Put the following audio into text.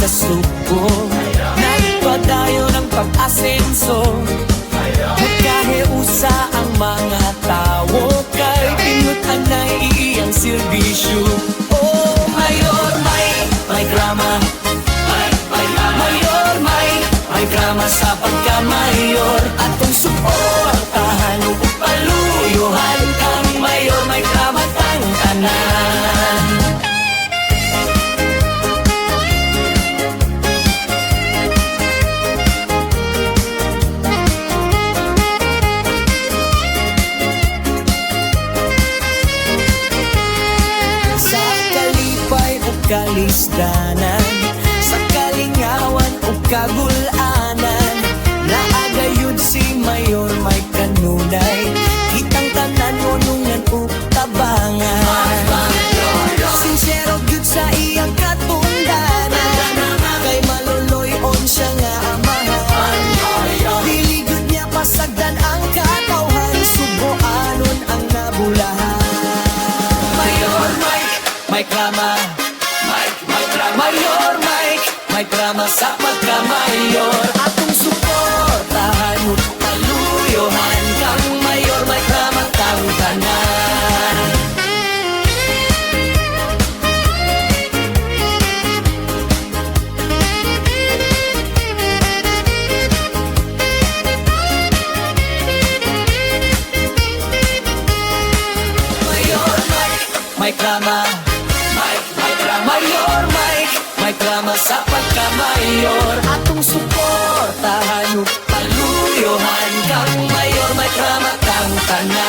sa suko, nagpadayo ng pag-asenso. Nagkahiusa ang mga tao, kay pinutan na iyang serbisyo. Oh, mayor, may grama. Mayor, may grama sa pagka-mayor. Atong suportahan o paluyuhan kang mayor, may grama tang tanan. Sa kalipay o kalisdanan, sa kalingawan o kagulanan, naagayod si mayor may kanunay. Kitang tanan nunungan o tabangan. Sincero gyud sa iyang katundanan, kay maluloy-on siya nga amahan. Dili gyud niya pasagdan ang katawhan, subuanon ang nabulahan. Mayor, may grama. Mayor, may grama sa pagka-mayor. Atong suportahan mo paluyuhan kang mayor, may grama kang tanan. Mayor, may grama. Mayor, may grama sa pagka-mayor. Atong suportahan o paluyuhan kang mayor, may grama kang tanan.